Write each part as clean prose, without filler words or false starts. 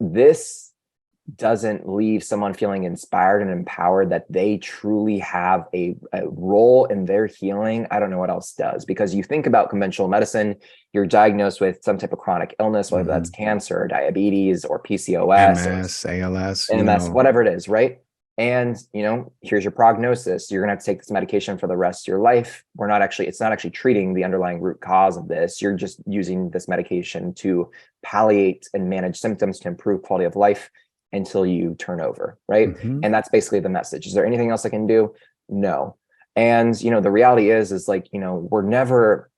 this doesn't leave someone feeling inspired and empowered that they truly have a role in their healing, I don't know what else does. Because you think about conventional medicine, you're diagnosed with some type of chronic illness, whether that's cancer or diabetes or PCOS MS, or ALS, MS, whatever it is, right? And, here's your prognosis. You're going to have to take this medication for the rest of your life. It's not actually treating the underlying root cause of this. You're just using this medication to palliate and manage symptoms to improve quality of life until you turn over, right? And that's basically the message. Is there anything else I can do? No. And, the reality is like, we're never,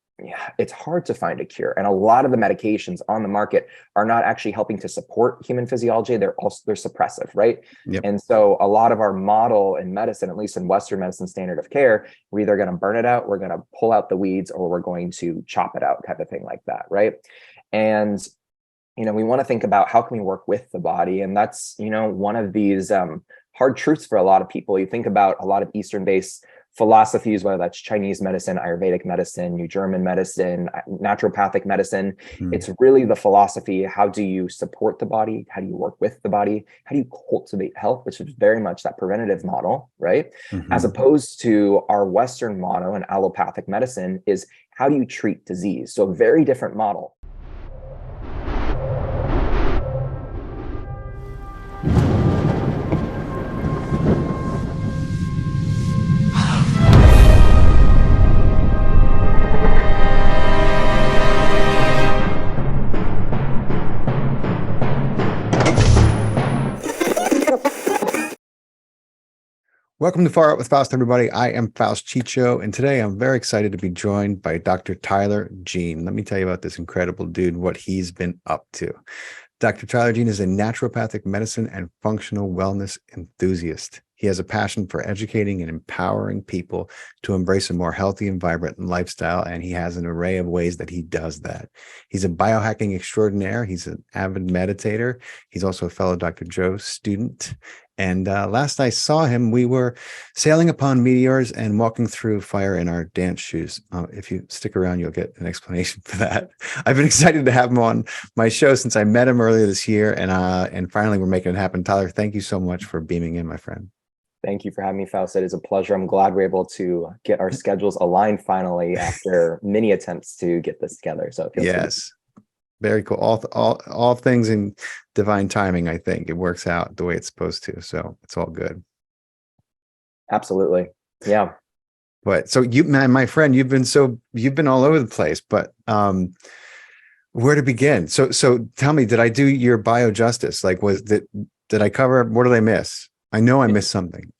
it's hard to find a cure. And a lot of the medications on the market are not actually helping to support human physiology. They're suppressive, right? Yep. And so a lot of our model in medicine, at least in Western medicine standard of care, we're either going to burn it out, we're going to pull out the weeds, or we're going to chop it out, type of thing like that, right? And we want to think about how can we work with the body. And that's, one of these hard truths for a lot of people. You think about a lot of Eastern-based philosophies, whether that's Chinese medicine, Ayurvedic medicine, New German medicine, naturopathic medicine. It's really the philosophy. How do you support the body? How do you work with the body? How do you cultivate health, which is very much that preventative model, right? As opposed to our Western model and allopathic medicine is how do you treat disease? So a very different model. Welcome to Far Out with Faust, everybody. I am Faust Chicho, and today I'm very excited to be joined by Dr. Tyler Jean. Let me tell you about this incredible dude, what he's been up to. Dr. Tyler Jean is a naturopathic medicine and functional wellness enthusiast. He has a passion for educating and empowering people to embrace a more healthy and vibrant lifestyle, and he has an array of ways that he does that. He's a biohacking extraordinaire. He's an avid meditator. He's also a fellow Dr. Joe student. And last I saw him, we were sailing upon meteors and walking through fire in our dance shoes. If you stick around, you'll get an explanation for that. I've been excited to have him on my show since I met him earlier this year, and finally we're making it happen. Tyler, thank you so much for beaming in, my friend. Thank you for having me, Faust. It is a pleasure. I'm glad we're able to get our schedules aligned finally after many attempts to get this together. So it feels yes. Very cool. All things in divine timing, I think. It works out the way it's supposed to. So it's all good. Absolutely. Yeah. But so you, man, my friend, you've been all over the place, but where to begin? So tell me, did I do your bio justice? Like, did I cover, what did I miss? I know I missed something.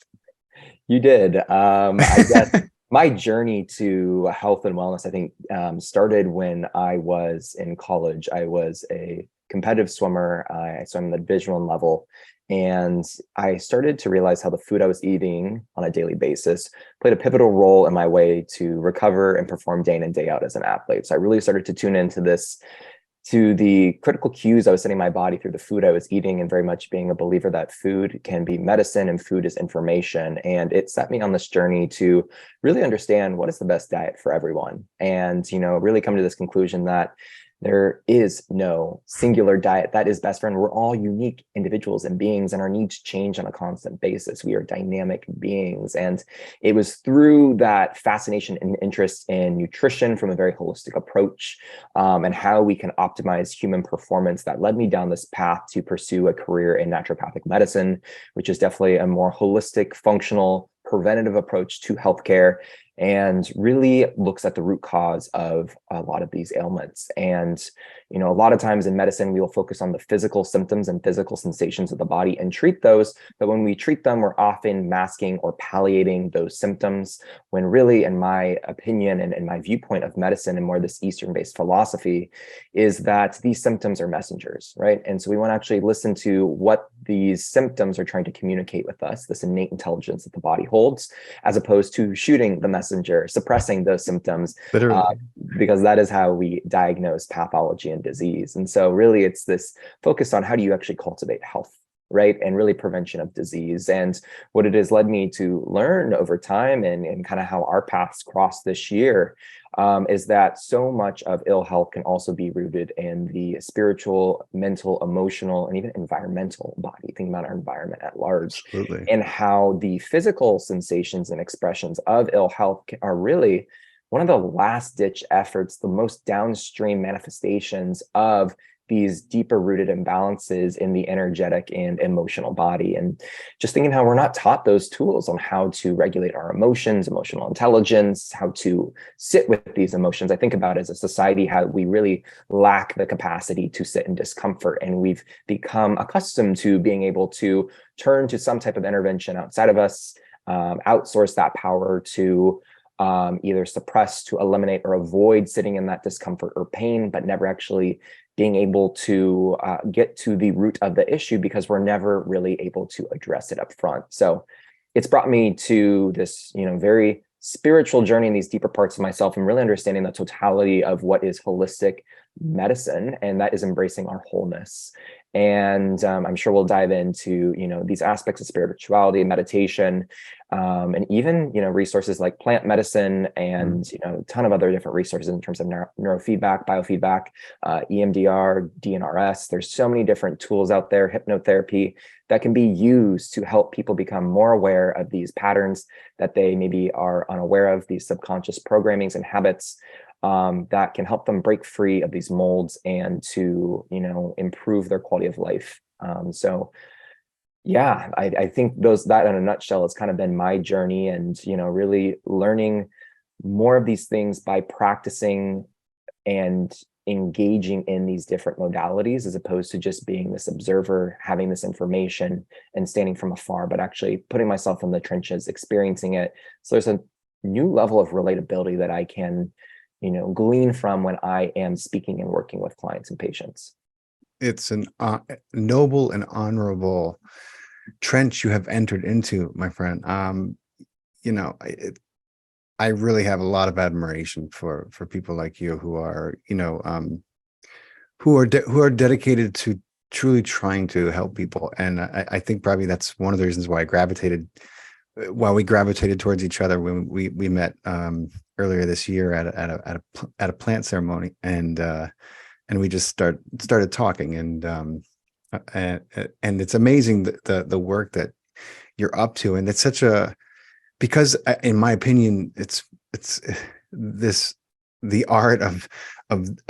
You did. I guess my journey to health and wellness, I think, started when I was in college. I was a competitive swimmer. I swam at the Division I level, and I started to realize how the food I was eating on a daily basis played a pivotal role in my way to recover and perform day in and day out as an athlete. So I really started to tune into to the critical cues I was sending my body through the food I was eating, and very much being a believer that food can be medicine and food is information. And it set me on this journey to really understand what is the best diet for everyone. And, really come to this conclusion that there is no singular diet that is best for everyone. We're all unique individuals and beings, and our needs change on a constant basis. We are dynamic beings. And it was through that fascination and interest in nutrition from a very holistic approach, and how we can optimize human performance that led me down this path to pursue a career in naturopathic medicine, which is definitely a more holistic, functional, preventative approach to healthcare, and really looks at the root cause of a lot of these ailments. And, a lot of times in medicine, we will focus on the physical symptoms and physical sensations of the body and treat those. But when we treat them, we're often masking or palliating those symptoms, when really, in my opinion and my viewpoint of medicine and more this Eastern-based philosophy, is that these symptoms are messengers, right? And so we want to actually listen to what these symptoms are trying to communicate with us, this innate intelligence that the body holds, as opposed to shooting the messenger, suppressing those symptoms, because that is how we diagnose pathology and disease. And so really it's this focus on how do you actually cultivate health right? And really prevention of disease. And what it has led me to learn over time, and kind of how our paths crossed this year, is that so much of ill health can also be rooted in the spiritual, mental, emotional, and even environmental body. Think about our environment at large, Absolutely. and how the physical sensations and expressions of ill health are really one of the last ditch efforts, the most downstream manifestations of these deeper rooted imbalances in the energetic and emotional body. And just thinking how we're not taught those tools on how to regulate our emotions, emotional intelligence, how to sit with these emotions. I think about, as a society, how we really lack the capacity to sit in discomfort. And we've become accustomed to being able to turn to some type of intervention outside of us, outsource that power to either suppress, to eliminate, or avoid sitting in that discomfort or pain, but never actually being able to get to the root of the issue, because we're never really able to address it up front. So it's brought me to this, very spiritual journey in these deeper parts of myself, and really understanding the totality of what is holistic medicine, and that is embracing our wholeness. And I'm sure we'll dive into these aspects of spirituality, meditation, and even resources like plant medicine, and a ton of other different resources in terms of neurofeedback, biofeedback, EMDR, DNRS. There's so many different tools out there, hypnotherapy, that can be used to help people become more aware of these patterns that they maybe are unaware of, these subconscious programmings and habits, that can help them break free of these molds and to improve their quality of life. So yeah, I think that in a nutshell has kind of been my journey, and really learning more of these things by practicing and engaging in these different modalities, as opposed to just being this observer, having this information and standing from afar, but actually putting myself in the trenches, experiencing it. So there's a new level of relatability that I can glean from when I am speaking and working with clients and patients. It's an noble and honorable trench you have entered into, my friend. You know, I really have a lot of admiration for people like you who are, who are dedicated to truly trying to help people. And I think probably that's one of the reasons why we gravitated towards each other when we met earlier this year at a plant ceremony, and we just started talking, and it's amazing the work that you're up to, and it's such a, because in my opinion it's the art of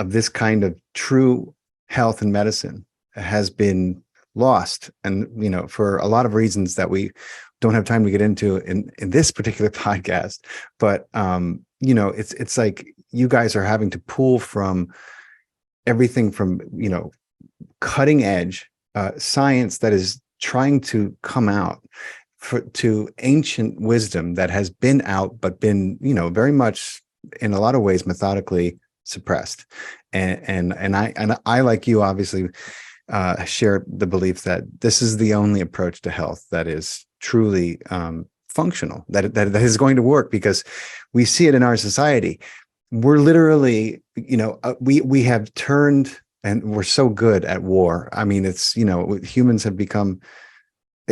this kind of true health and medicine has been lost, and for a lot of reasons that we don't have time to get into in this particular podcast. But it's like you guys are having to pull from everything from cutting edge science that is trying to come out to ancient wisdom that has been out, but been very much in a lot of ways methodically suppressed. And I, like you, obviously share the belief that this is the only approach to health that is truly functional, that is going to work, because we see it in our society. We're literally, we have turned, and we're so good at war. I mean, it's, humans have become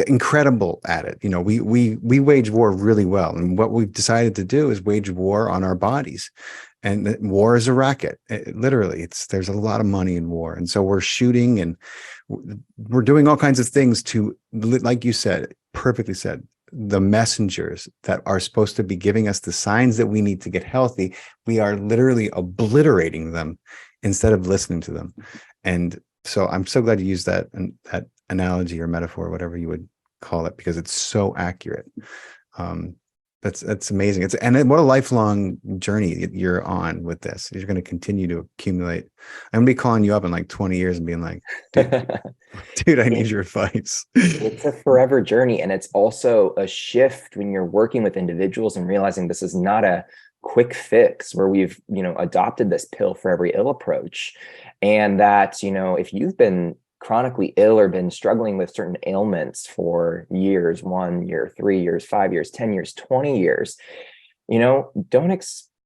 incredible at it. We wage war really well. And what we've decided to do is wage war on our bodies. And war is a racket. Literally, there's a lot of money in war. And so we're shooting, and we're doing all kinds of things to, like you said, perfectly said, the messengers that are supposed to be giving us the signs that we need to get healthy. We are literally obliterating them instead of listening to them. And so I'm so glad you used that analogy or metaphor, whatever you would call it, because it's so accurate. That's amazing. And what a lifelong journey you're on with this. You're going to continue to accumulate. I'm going to be calling you up in like 20 years and being like, dude, I need your advice. It's a forever journey. And it's also a shift when you're working with individuals and realizing this is not a quick fix where we've, adopted this pill for every ill approach. And that, if you've been chronically ill or been struggling with certain ailments for years, 1 year, 3 years, 5 years, 10 years, 20 years, don't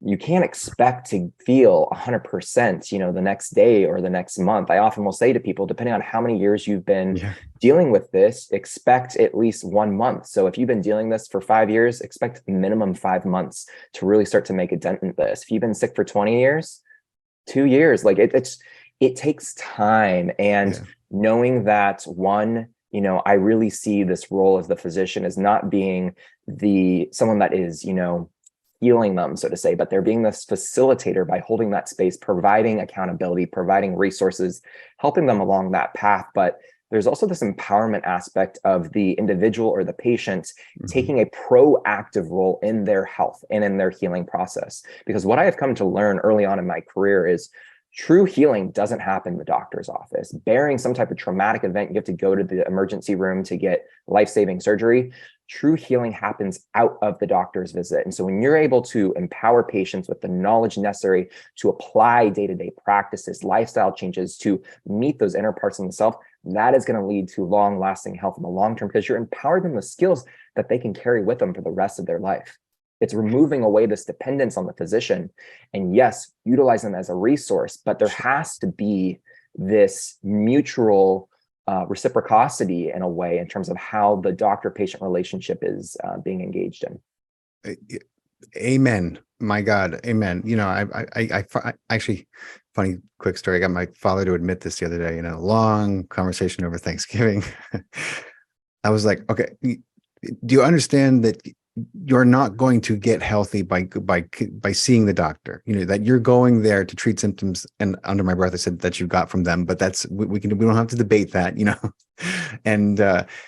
you can't expect to feel 100%, the next day or the next month. I often will say to people, depending on how many years you've been Yeah. dealing with this, expect at least 1 month. So if you've been dealing this for 5 years, expect minimum 5 months to really start to make a dent in this. If you've been sick for 20 years, 2 years, like it takes time. And Yeah. knowing that one, I really see this role as the physician as not being someone that is, healing them, so to say, but they're being this facilitator by holding that space, providing accountability, providing resources, helping them along that path. But there's also this empowerment aspect of the individual or the patient Mhm. taking a proactive role in their health and in their healing process. Because what I have come to learn early on in my career is true healing doesn't happen in the doctor's office. Bearing some type of traumatic event, you have to go to the emergency room to get life-saving surgery. True healing happens out of the doctor's visit. And so when you're able to empower patients with the knowledge necessary to apply day-to-day practices, lifestyle changes to meet those inner parts of themselves, that is going to lead to long-lasting health in the long term, because you're empowering them with skills that they can carry with them for the rest of their life. It's removing away this dependence on the physician. And yes, utilize them as a resource, but there has to be this mutual reciprocity in a way in terms of how the doctor-patient relationship is being engaged in. Amen. My God, amen. Actually, funny quick story. I got my father to admit this the other day in a long conversation over Thanksgiving. I was like, okay, do you understand that you're not going to get healthy by seeing the doctor? That you're going there to treat symptoms. And under my breath, I said that you got from them, but that's we don't have to debate that, And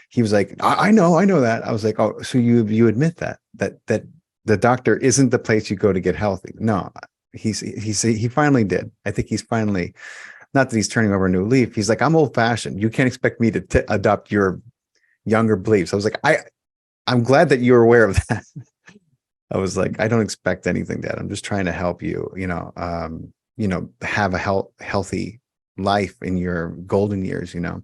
he was like, I know that. I was like, oh, so you admit that the doctor isn't the place you go to get healthy? No, he finally did. I think he's finally, not that he's turning over a new leaf. He's like, I'm old fashioned. You can't expect me to adopt your younger beliefs. I was like, I'm glad that you're aware of that. I was like, I don't expect anything, Dad. I'm just trying to help you, have a healthy life in your golden years, and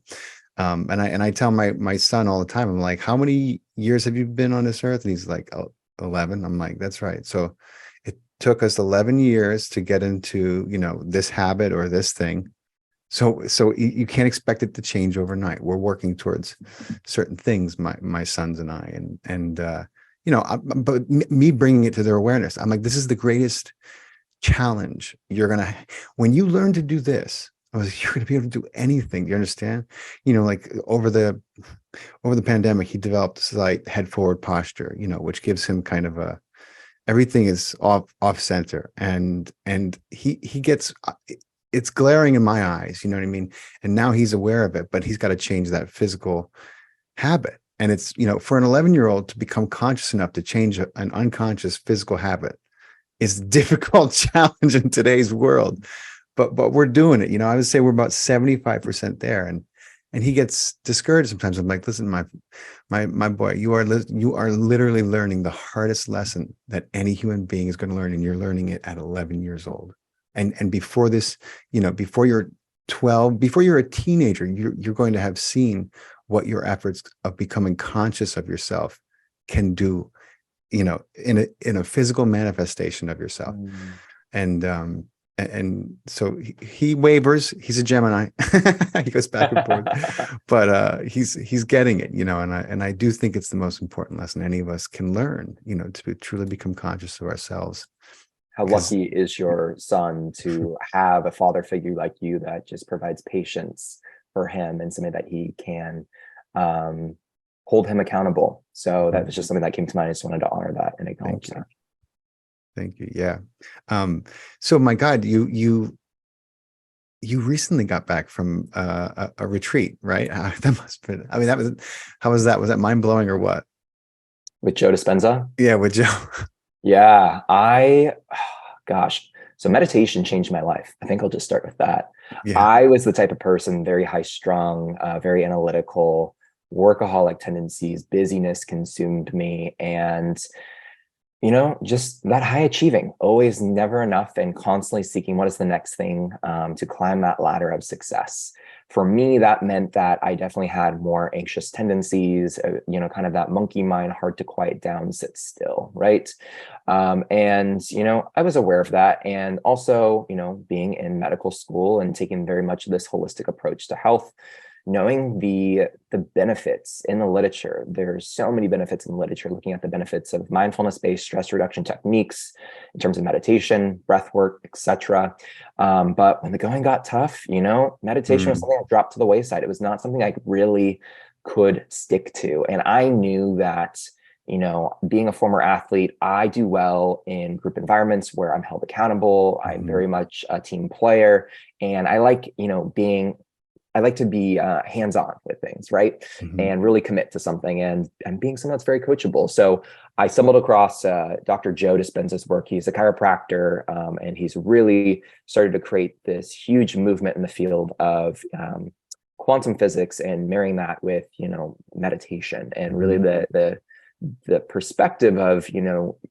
I tell my son all the time, I'm like, how many years have you been on this earth? And he's like, oh, 11. I'm like, that's right. So it took us 11 years to get into, this habit or this thing. So you can't expect it to change overnight. We're working towards certain things, my sons and I, but me bringing it to their awareness. I'm like, this is the greatest challenge when you learn to do this. You're going to be able to do anything. Do you understand? Like over the pandemic, he developed this like head forward posture, which gives him kind of everything is off center, and he gets. It's glaring in my eyes, you know what I mean? And now he's aware of it, but he's got to change that physical habit. And it's, for an 11-year-old to become conscious enough to change an unconscious physical habit is a difficult challenge in today's world. But we're doing it. I would say we're about 75% there. And he gets discouraged sometimes. I'm like, listen, my boy, you are literally learning the hardest lesson that any human being is going to learn, and you're learning it at 11 years old. And before this, before you're 12, before you're a teenager, you're going to have seen what your efforts of becoming conscious of yourself can do, in a physical manifestation of yourself. And so he wavers. He's a Gemini. He goes back and forth, but he's getting it, and I do think it's the most important lesson any of us can learn, to truly become conscious of ourselves. How lucky is your son to have a father figure like you that just provides patience for him and something that he can hold him accountable. So that was just something that came to mind. I just wanted to honor that and acknowledge that. Thank you. Yeah. So my God, you recently got back from a retreat, right? That must have been, how was that? Was that mind blowing or what? With Joe Dispenza? Yeah, with Joe. Yeah, gosh. So meditation changed my life. I think I'll just start with that. Yeah. I was the type of person, very high strung, very analytical, workaholic tendencies, busyness consumed me. And Just that high achieving, always never enough, and constantly seeking what is the next thing to climb that ladder of success. For me, that meant that I definitely had more anxious tendencies, kind of that monkey mind, hard to quiet down, sit still, right? And I was aware of that. And also, being in medical school and taking very much this holistic approach to health, knowing the benefits in the literature. There's so many benefits in the literature, looking at the benefits of mindfulness-based stress reduction techniques in terms of meditation, breath work, etc. But when the going got tough, meditation was Mm, something that dropped to the wayside. It was not something I really could stick to. And I knew that being a former athlete, I do well in group environments where I'm held accountable. I'm mhm, very much a team player, and I like to be hands-on with things, right? mhm. And really commit to something, and being someone that's very coachable. So I stumbled across Dr. Joe Dispenza's work. He's a chiropractor, and he's really started to create this huge movement in the field of quantum physics and marrying that with, meditation, and really Mhm. the perspective of,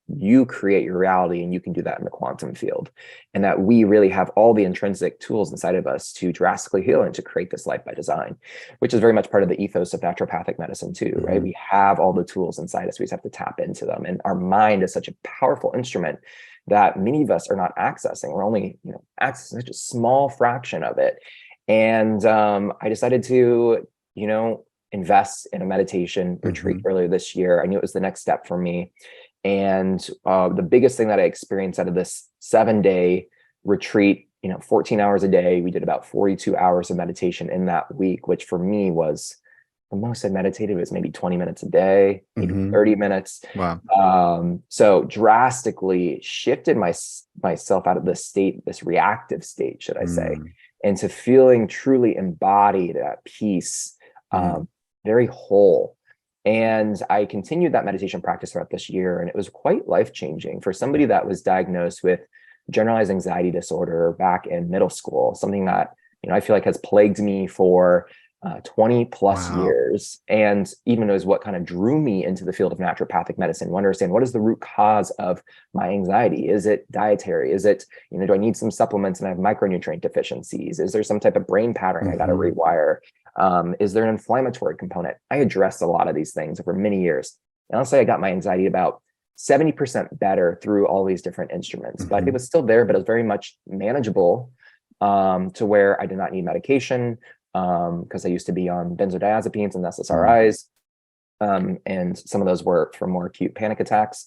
you create your reality, and you can do that in the quantum field, and that we really have all the intrinsic tools inside of us to drastically heal and to create this life by design, which is very much part of the ethos of naturopathic medicine too, right? Mhm. We have all the tools inside us. We just have to tap into them. And our mind is such a powerful instrument that many of us are not accessing. We're only, accessing such a small fraction of it. And I decided to, invest in a meditation retreat Mhm. earlier this year. I knew it was the next step for me. And the biggest thing that I experienced out of this 7-day retreat, 14 hours a day, we did about 42 hours of meditation in that week, which for me was the most I meditated was maybe 20 minutes a day, maybe Mhm. 30 minutes. Wow. So drastically shifted myself out of this state, this reactive state, should I say, Mm, into feeling truly embodied at peace, mm, um, very whole. And I continued that meditation practice throughout this year, and it was quite life-changing for somebody that was diagnosed with generalized anxiety disorder back in middle school, something that, I feel like has plagued me for 20 plus wow. years, and even knows what kind of drew me into the field of naturopathic medicine. Want to understand what is the root cause of my anxiety? Is it dietary? Is it, do I need some supplements and I have micronutrient deficiencies? Is there some type of brain pattern I got to Mhm. rewire? Is there an inflammatory component? I addressed a lot of these things over many years. And I'll say I got my anxiety about 70% better through all these different instruments, but it Mhm. was still there, but it was very much manageable, to where I did not need medication, because I used to be on benzodiazepines and Mm, SSRIs, and some of those were for more acute panic attacks.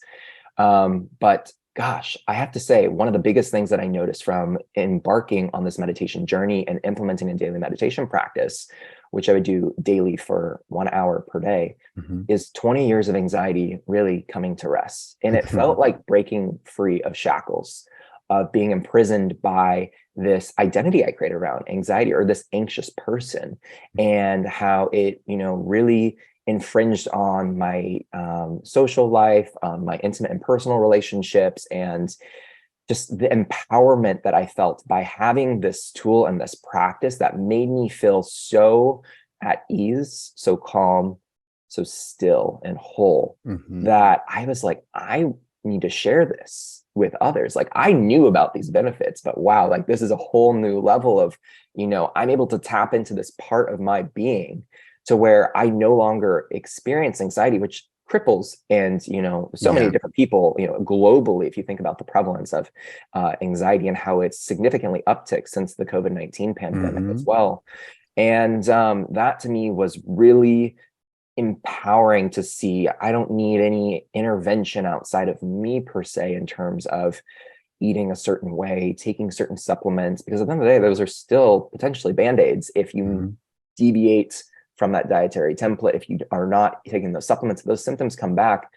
But gosh, I have to say, one of the biggest things that I noticed from embarking on this meditation journey and implementing a daily meditation practice, which I would do daily for 1 hour per day, mhm. is 20 years of anxiety really coming to rest. And it felt Mhm. like breaking free of shackles, of being imprisoned by this identity I created around anxiety, or this anxious person, and how it, really infringed on my social life, my intimate and personal relationships, and just the empowerment that I felt by having this tool and this practice that made me feel so at ease, so calm, so still and whole, Mhm. that I was like, I need to share this with others. Like, I knew about these benefits, but wow, like this is a whole new level of, I'm able to tap into this part of my being to where I no longer experience anxiety, which cripples, and so many Yeah. different people, globally, if you think about the prevalence of anxiety and how it's significantly upticked since the COVID-19 pandemic as Mhm. well. And that to me was really empowering to see I don't need any intervention outside of me per se, in terms of eating a certain way, taking certain supplements, because at the end of the day, those are still potentially band-aids. If you Mhm. deviate from that dietary template, if you are not taking those supplements, those symptoms come back,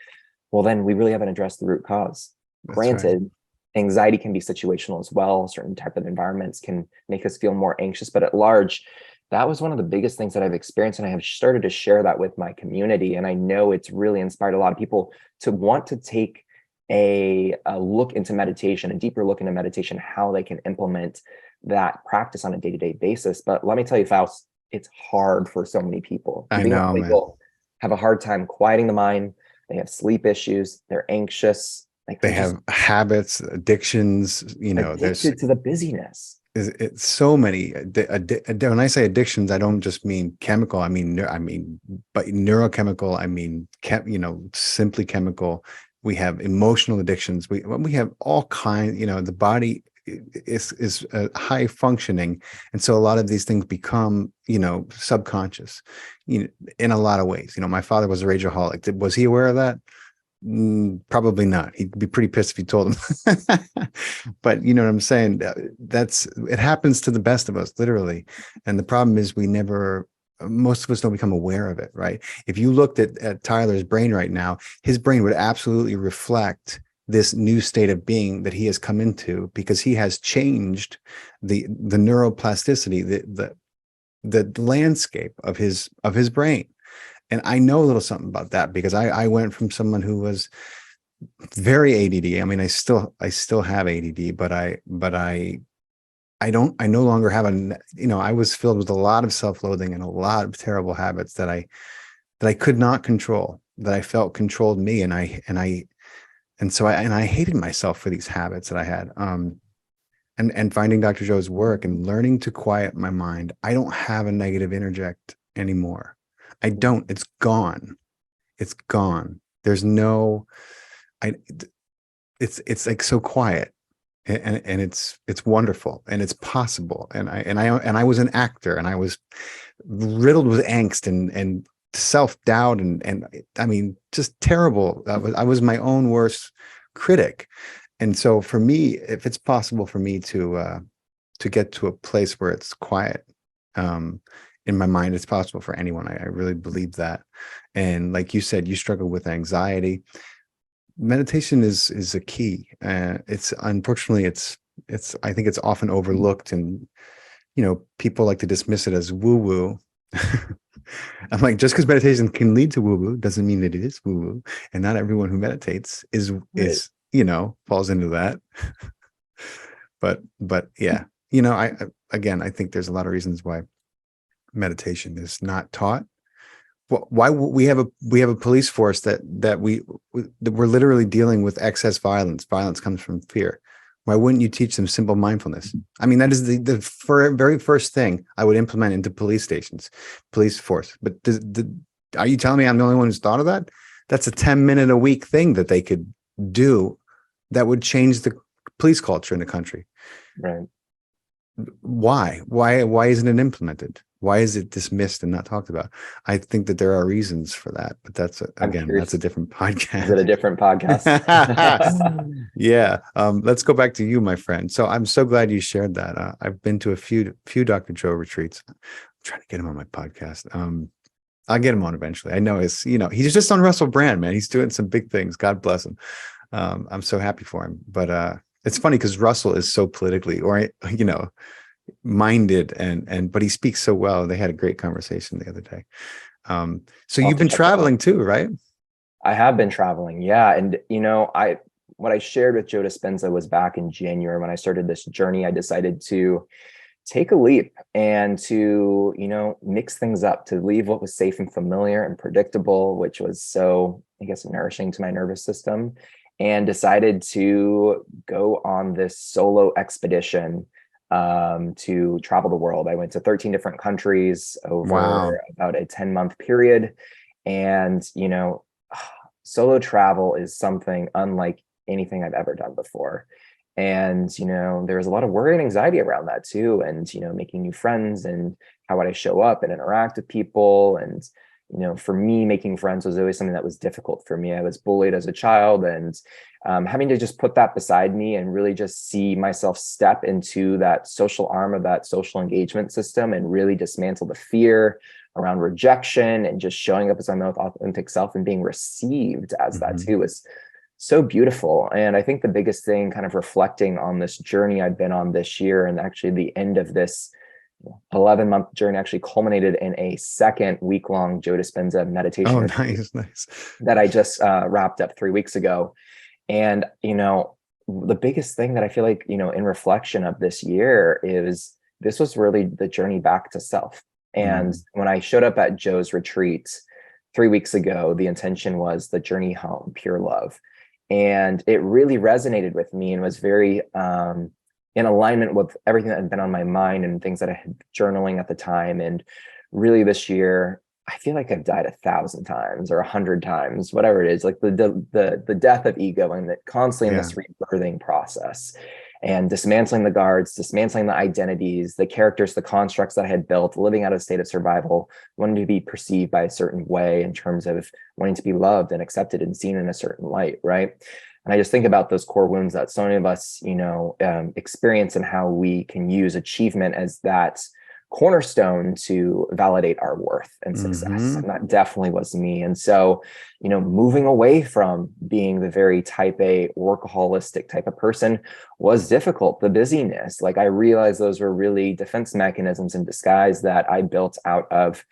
well, then we really haven't addressed the root cause. That's right. Granted, anxiety can be situational as well. Certain type of environments can make us feel more anxious, but at large, that was one of the biggest things that I've experienced, and I have started to share that with my community. And I know it's really inspired a lot of people to want to take a look into meditation, a deeper look into meditation, how they can implement that practice on a day-to-day basis. But let me tell you, Faust, it's hard for so many people. I Being know, man. people have a hard time quieting the mind. They have sleep issues. They're anxious. Like They they're just have habits, addictions, there's addicted to the busyness. it's so many. When I say addictions, I don't just mean chemical. But neurochemical. I mean, simply chemical. We have emotional addictions. We have all kinds. The body is high functioning, and so a lot of these things become subconscious, in a lot of ways. My father was a rageaholic. Was he aware of that? Probably not. He'd be pretty pissed if you told him. But you know what I'm saying? It happens to the best of us, literally. And the problem is most of us don't become aware of it, right? If you looked at Tyler's brain right now, his brain would absolutely reflect this new state of being that he has come into, because he has changed the neuroplasticity, the landscape of his brain. And I know a little something about that, because I went from someone who was very ADD. I mean, I still have ADD, but I no longer have I was filled with a lot of self-loathing and a lot of terrible habits that I could not control, that I felt controlled me. And I hated myself for these habits that I had. And finding Dr. Joe's work and learning to quiet my mind. I don't have a negative interject anymore. I don't. It's gone. It's gone. There's no. It's like so quiet, and it's wonderful, and it's possible. And I was an actor, and I was riddled with angst and self-doubt, and I mean, just terrible. I was my own worst critic. And so for me, if it's possible for me to get to a place where it's quiet, in my mind, it's possible for anyone. I really believe that. And like you said, you struggle with anxiety. Meditation is a key. It's unfortunately, I think it's often overlooked, and people like to dismiss it as woo woo. I'm like, just because meditation can lead to woo woo doesn't mean that it is woo woo, and not everyone who meditates is falls into that. But yeah, I think there's a lot of reasons why meditation is not taught. Why we have a police force that we're literally dealing with excess violence. Violence comes from fear. Why wouldn't you teach them simple mindfulness? I mean, that is the very first thing I would implement into police stations, police force. But are you telling me I'm the only one who's thought of that? That's a 10-minute a week thing that they could do that would change the police culture in the country. Right. Why isn't it implemented? Why is it dismissed and not talked about? I think that there are reasons for that, but that's a different podcast. Is it a different podcast? Yeah. Let's go back to you, my friend. So I'm so glad you shared that. I've been to a few Dr. Joe retreats. I'm trying to get him on my podcast. I'll get him on eventually. I know he's just on Russell Brand, man. He's doing some big things. God bless him. I'm so happy for him. But it's funny because Russell is so politically minded, but he speaks so well. They had a great conversation the other day. So you've been traveling too, right? I have been traveling. Yeah. And what I shared with Joe Dispenza was back in January when I started this journey. I decided to take a leap and to, mix things up, to leave what was safe and familiar and predictable, which was so, I guess, nourishing to my nervous system, and decided to go on this solo expedition to travel the world. I went to 13 different countries over about a 10-month period. And, solo travel is something unlike anything I've ever done before. And, there was a lot of worry and anxiety around that too. And, making new friends, and how would I show up and interact with people. And, for me, making friends was always something that was difficult for me. I was bullied as a child, and having to just put that beside me and really just see myself step into that social arm of that social engagement system, and really dismantle the fear around rejection, and just showing up as my most authentic self and being received as that too was so beautiful. And I think the biggest thing, kind of reflecting on this journey I've been on this year, and actually the end of this 11-month journey actually culminated in a second week-long Joe Dispenza meditation nice that I just wrapped up 3 weeks ago. And the biggest thing that I feel like in reflection of this year is this was really the journey back to self. And when I showed up at Joe's retreat 3 weeks ago, the intention was the journey home, pure love. And it really resonated with me and was very in alignment with everything that had been on my mind and things that I had journaling at the time. And really this year, I feel like I've died 1,000 times or 100 times, whatever it is, like the death of ego, and that constantly in Yeah. this rebirthing process and dismantling the guards, dismantling the identities, the characters, the constructs that I had built, living out of a state of survival, wanting to be perceived by a certain way in terms of wanting to be loved and accepted and seen in a certain light, right? And I just think about those core wounds that so many of us, experience, and how we can use achievement as that cornerstone to validate our worth and success. And that definitely was me. And so, moving away from being the very type A workaholistic type of person was difficult. The busyness, like I realized those were really defense mechanisms in disguise that I built out of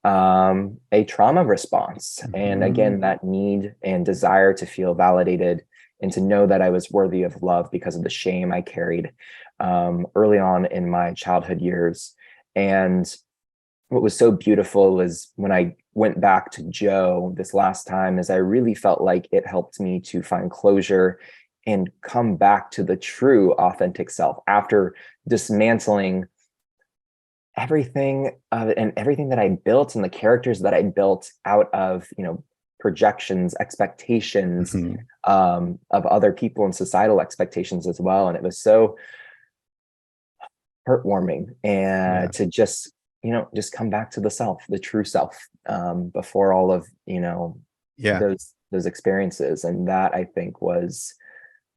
a trauma response. And again, that need and desire to feel validated and to know that I was worthy of love because of the shame I carried early on in my childhood years. And what was so beautiful was when I went back to Joe this last time, is I really felt like it helped me to find closure and come back to the true authentic self after dismantling everything and everything that I built and the characters that I built out of, projections, expectations of other people and societal expectations as well. And it was so heartwarming and to just come back to the self, the true self, before all of those experiences. And that, I think, was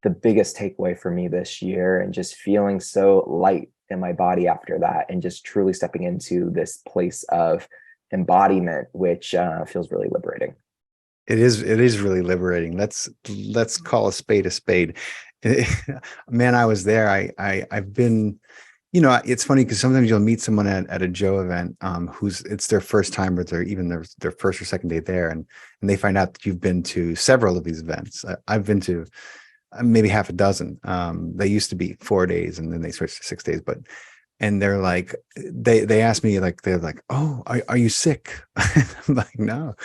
the biggest takeaway for me this year, and just feeling so light in my body after that, and just truly stepping into this place of embodiment, which feels really liberating. It is really liberating. Let's call a spade a spade. Man, I was there. I've been, it's funny because sometimes you'll meet someone at a Joe event who's it's their first time, or their first or second day there, and they find out that you've been to several of these events. I've been to maybe half a dozen. They used to be 4 days, and then they switched to 6 days. And they're like, they asked me, like, they're like, "Oh, are you sick?" I'm like, no,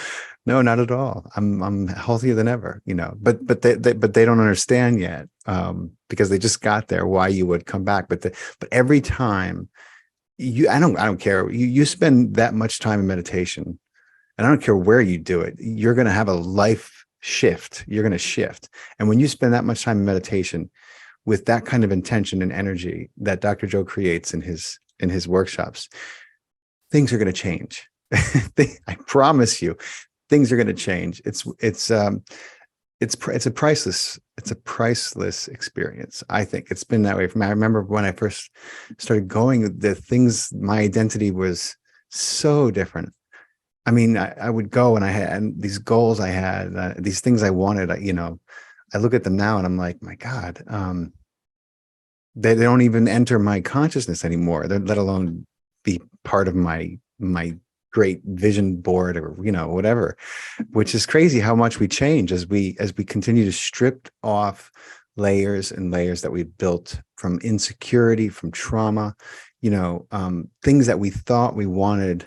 not at all. I'm healthier than ever, but they don't understand yet, because they just got there, why you would come back. But every time I don't care. You spend that much time in meditation, and I don't care where you do it, you're going to have a life shift. You're going to shift. And when you spend that much time in meditation with that kind of intention and energy that Dr. Joe creates in his workshops, things are going to change. I promise you, things are going to change. It's a priceless experience. I think it's been that way for me. I remember when I first started going, my identity was so different. I mean, I would go, and I had these goals, I had these things I wanted. I look at them now and I'm like, my God, they don't even enter my consciousness anymore, let alone be part of my great vision board, or whatever. Which is crazy how much we change as we continue to strip off layers and layers that we've built from insecurity, from trauma, things that we thought we wanted.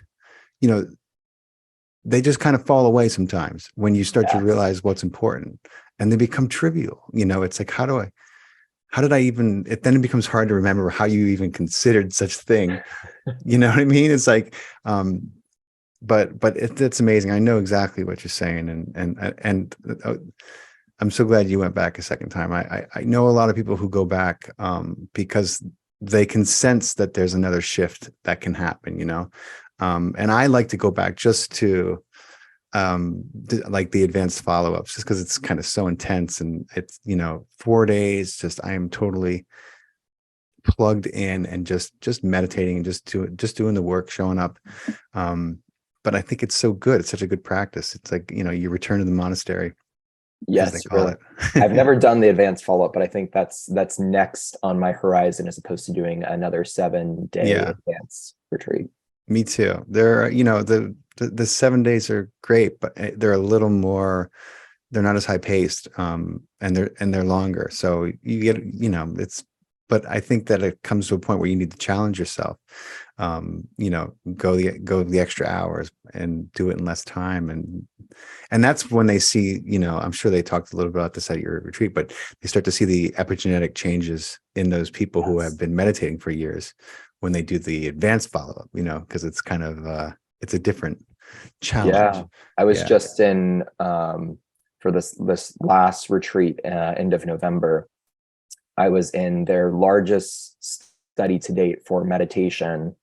They just kind of fall away sometimes when you start to realize what's important, and they become trivial. It's like, how did I even, then it becomes hard to remember how you even considered such thing. You know what I mean? It's like, but it's amazing. I know exactly what you're saying. And I'm so glad you went back a second time. I know a lot of people who go back, because they can sense that there's another shift that can happen, and I like to go back just to like the advanced follow-ups, just because it's kind of so intense, and it's 4 days, just I am totally plugged in and just meditating and just doing the work, showing up. But I think it's so good. It's such a good practice. It's like, you return to the monastery, as they Yes, call really. it. I've never done the advanced follow-up, but I think that's next on my horizon, as opposed to doing another 7-day Yeah, advanced retreat. me too. They're, the 7 days are great, but they're a little more, they're not as high paced, and they're longer. So you get, but I think that it comes to a point where you need to challenge yourself. Go the extra hours and do it in less time, and that's when they see, I'm sure they talked a little bit about this at your retreat, but they start to see the epigenetic changes in those people who have been meditating for years when they do the advanced follow-up, because it's kind of it's a different challenge. Yeah, I was Yeah. just in for this last retreat, end of November. I was in their largest study to date for meditation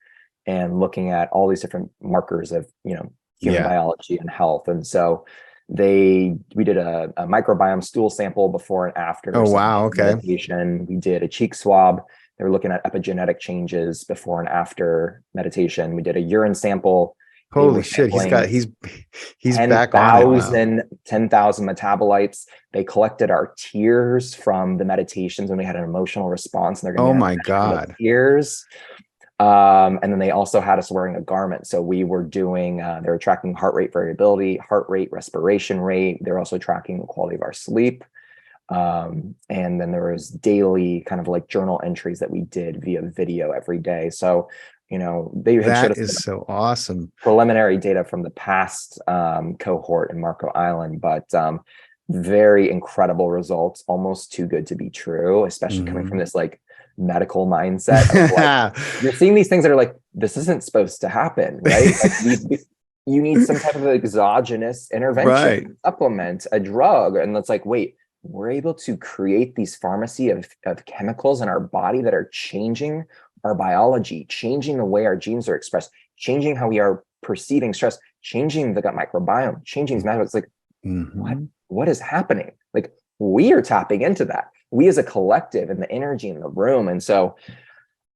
and looking at all these different markers of, human Yeah. biology and health. And so we did a microbiome stool sample before and after Oh, some wow. Okay. meditation. We did a cheek swab. They were looking at epigenetic changes before and after meditation. We did a urine sample. They Holy were shit. sampling He's back on it. Wow. 10,000 metabolites. They collected our tears from the meditations when we had an emotional response, and they're going Oh to my God. tears. And then they also had us wearing a garment. So we were doing, they were tracking heart rate variability, heart rate, respiration rate. They're also tracking the quality of our sleep. And then there was daily kind of like journal entries that we did via video every day. So, they had showed That us is so awesome. preliminary data from the past cohort in Marco Island, but very incredible results, almost too good to be true, especially coming from this like medical mindset of like, you're seeing these things that are like, this isn't supposed to happen, right? Like you need some type of exogenous intervention, Right. supplement, a drug. And it's like, wait, we're able to create these pharmacy of chemicals in our body that are changing our biology, changing the way our genes are expressed, changing how we are perceiving stress, changing the gut microbiome, changing these methods. Like, what is happening? Like, we are tapping into that. We as a collective and the energy in the room. And so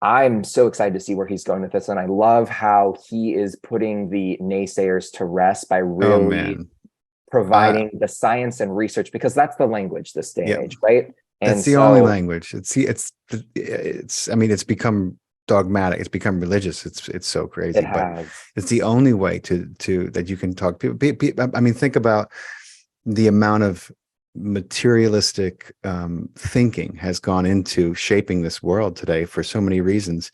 I'm so excited to see where he's going with this. And I love how he is putting the naysayers to rest by really providing the science and research, because that's the language this day and age, right? That's the only language. It's become dogmatic. It's become religious. It's so crazy, but it's the only way to that you can talk to people. I mean, think about the amount of materialistic thinking has gone into shaping this world today for so many reasons,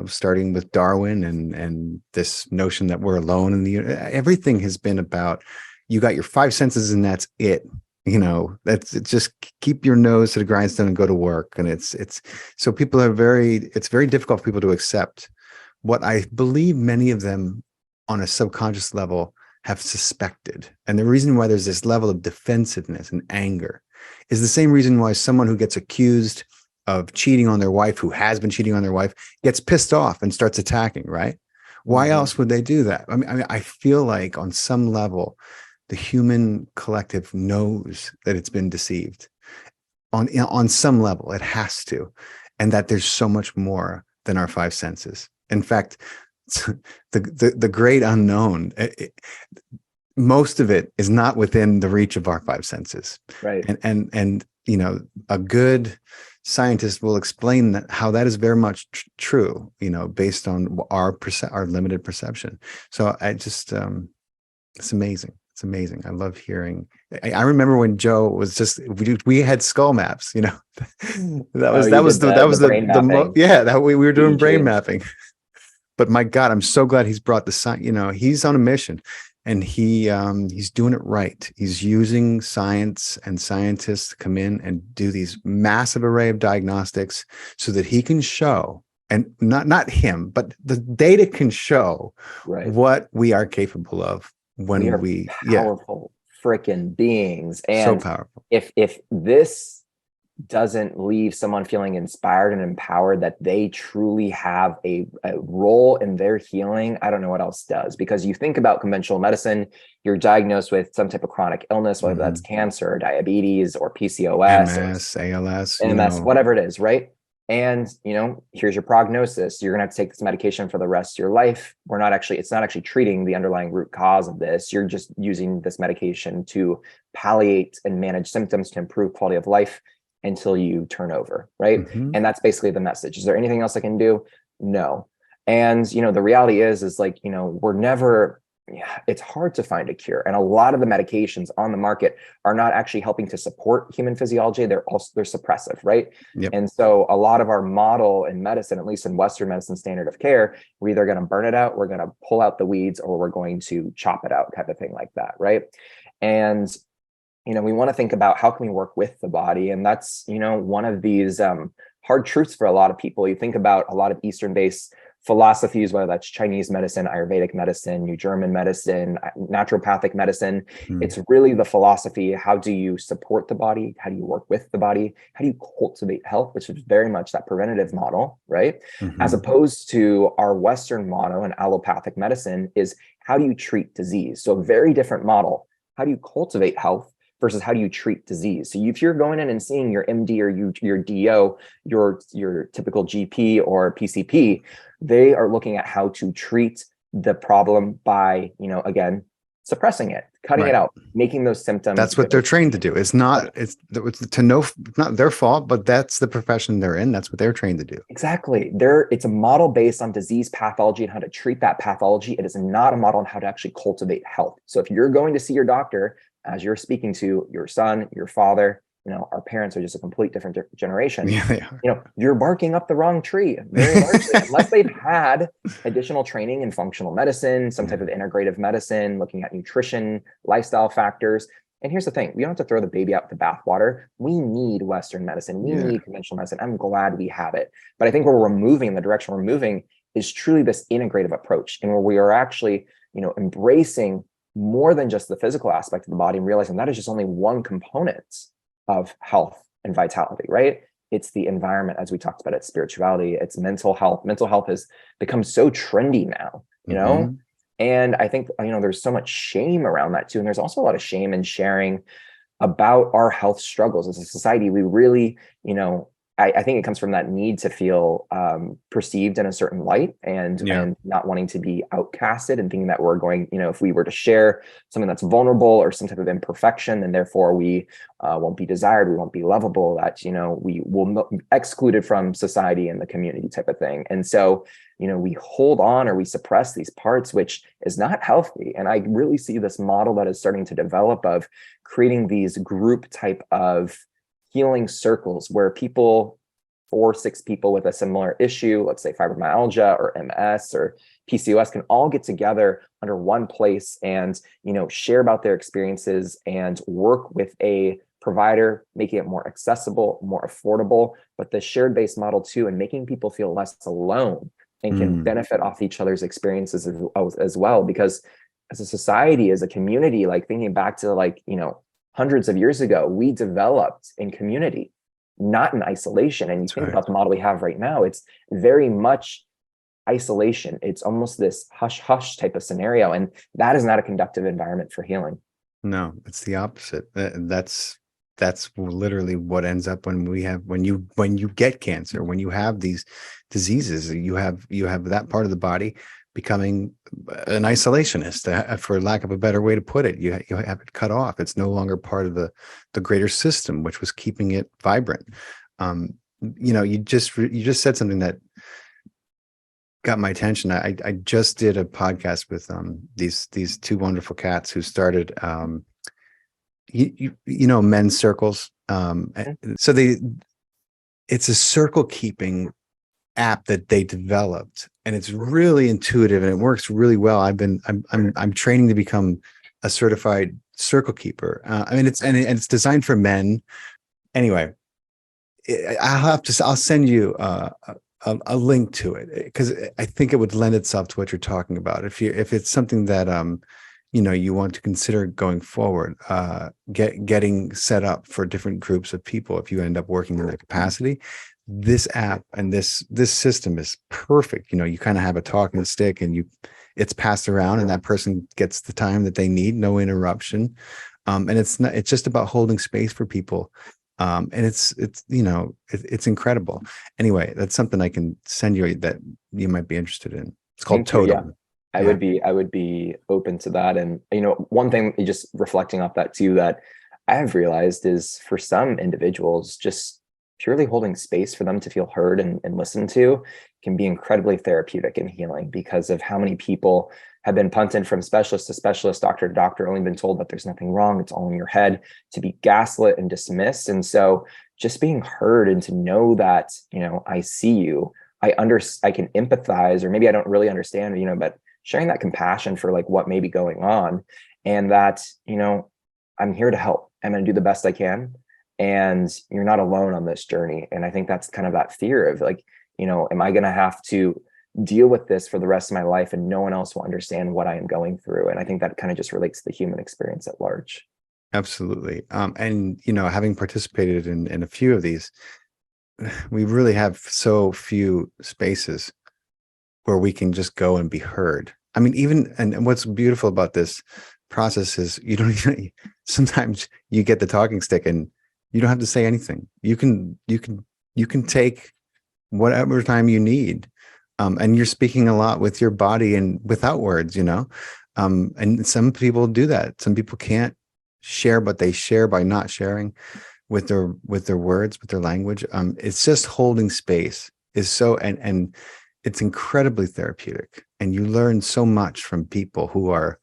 starting with Darwin and this notion that we're alone in the universe. Everything has been about, you got your five senses and that's it. That's just keep your nose to the grindstone and go to work. And it's so people it's very difficult for people to accept what I believe many of them on a subconscious level have suspected. And the reason why there's this level of defensiveness and anger is the same reason why someone who gets accused of cheating on their wife, who has been cheating on their wife, gets pissed off and starts attacking, right? Why else would they do that? I mean, I feel like on some level, the human collective knows that it's been deceived on some level. It has to, and that there's so much more than our five senses. In fact, the great unknown, most of it is not within the reach of our five senses. Right. And a good scientist will explain that how that is very much true, based on our limited perception. So I just it's amazing. It's amazing. I love hearing. I remember when Joe was we had skull maps, that was we were doing brain mapping. But my God, I'm so glad he's brought the science. He's on a mission, and he's doing it right. He's using science and scientists to come in and do these massive array of diagnostics so that he can show, and not him, but the data can show what we are capable of when we powerful freaking beings. And so powerful. If this doesn't leave someone feeling inspired and empowered that they truly have a role in their healing, I don't know what else does. Because you think about conventional medicine, you're diagnosed with some type of chronic illness, whether that's cancer or diabetes or PCOS, MS, ALS, MS, whatever it is, right? And, here's your prognosis. You're going to have to take this medication for the rest of your life. It's not actually treating the underlying root cause of this. You're just using this medication to palliate and manage symptoms to improve quality of life until you turn over, right? And that's basically the message. Is there anything else I can do? No. And, the reality is like, we're never yeah, it's hard to find a cure. And a lot of the medications on the market are not actually helping to support human physiology. They're suppressive, right? Yep. And so a lot of our model in medicine, at least in Western medicine standard of care, we're either going to burn it out, we're going to pull out the weeds, or we're going to chop it out, kind of thing like that, right? And we want to think about how can we work with the body. And that's, one of these hard truths for a lot of people. You think about a lot of Eastern-based philosophies, whether that's Chinese medicine, Ayurvedic medicine, New German medicine, naturopathic medicine. Mm. It's really the philosophy. How do you support the body? How do you work with the body? How do you cultivate health, which is very much that preventative model, right? As Mm-hmm. opposed to our Western model in allopathic medicine is how do you treat disease? So a very different model. How do you cultivate health versus how do you treat disease? So if you're going in and seeing your MD or your DO, your typical GP or PCP, they are looking at how to treat the problem by, again, suppressing it, cutting it Right. out, making those symptoms. That's what they're trained to do. It's to know, it's not their fault, but that's the profession they're in. That's what they're trained to do. Exactly. It's a model based on disease pathology and how to treat that pathology. It is not a model on how to actually cultivate health. So if you're going to see your doctor, as you're speaking to your son, your father, our parents are just a complete different generation. Yeah, they are. You're barking up the wrong tree very largely, unless they've had additional training in functional medicine, some type of integrative medicine, looking at nutrition, lifestyle factors. And here's the thing, we don't have to throw the baby out with the bathwater. We need Western medicine. We need conventional medicine. I'm glad we have it. But I think where we're moving, the direction we're moving is truly this integrative approach, and where we are actually, embracing more than just the physical aspect of the body and realizing that is just only one component of health and vitality, right? It's the environment, as we talked about, it's spirituality, it's mental health. Mental health has become so trendy now, and I think, there's so much shame around that too. And there's also a lot of shame in sharing about our health struggles as a society. We really, I think it comes from that need to feel perceived in a certain light and not wanting to be outcasted and thinking that we're going, if we were to share something that's vulnerable or some type of imperfection, then therefore we won't be desired, we won't be lovable, that, we will be excluded from society and the community type of thing. And so, we hold on or we suppress these parts, which is not healthy. And I really see this model that is starting to develop of creating these group type of healing circles where 4-6 people with a similar issue, let's say fibromyalgia or MS or PCOS, can all get together under one place and, share about their experiences and work with a provider, making it more accessible, more affordable, but the shared base model too, and making people feel less alone and can benefit off each other's experiences as well. Because as a society, as a community, like thinking back to hundreds of years ago, we developed in community, not in isolation. And you think about the model we have right now, it's very much isolation. It's almost this hush hush type of scenario. And that is not a conductive environment for healing. No, it's the opposite. That's literally what ends up when you get cancer, when you have these diseases, you have that part of the body becoming an isolationist, for lack of a better way to put it. You have it cut off. It's no longer part of the greater system, which was keeping it vibrant. You just said something that got my attention. I just did a podcast with these two wonderful cats who started men's circles. So it's a circle keeping app that they developed, and it's really intuitive and it works really well. I'm training to become a certified circle keeper. It's designed for men. Anyway, I'll send you a link to it, because I think it would lend itself to what you're talking about. If it's something that you want to consider going forward, getting set up for different groups of people, if you end up working in that capacity, this app and this system is perfect. You kind of have a talking stick and it's passed around and that person gets the time that they need, no interruption. And it's just about holding space for people. And it's incredible. Anyway, that's something I can send you that you might be interested in. It's called Totem. I would be open to that. And, one thing, just reflecting off that too, that I have realized is for some individuals, just purely holding space for them to feel heard and listened to can be incredibly therapeutic and healing, because of how many people have been punted from specialist to specialist, doctor to doctor, only been told that there's nothing wrong, it's all in your head, to be gaslit and dismissed. And so just being heard and to know that, I see you, I can empathize, or maybe I don't really understand, but sharing that compassion for like what may be going on, and that, I'm here to help. I'm going to do the best I can. And you're not alone on this journey. And I think that's kind of that fear of like, am I going to have to deal with this for the rest of my life and no one else will understand what I am going through? And I think that kind of just relates to the human experience at large. Absolutely. And having participated in a few of these, we really have so few spaces where we can just go and be heard. I mean, and what's beautiful about this process is you don't even, sometimes you get the talking stick and you don't have to say anything. You can take whatever time you need. And you're speaking a lot with your body and without words, and some people do that. Some people can't share, but they share by not sharing with their words, with their language. It's just holding space is so, and it's incredibly therapeutic. And you learn so much from people who are,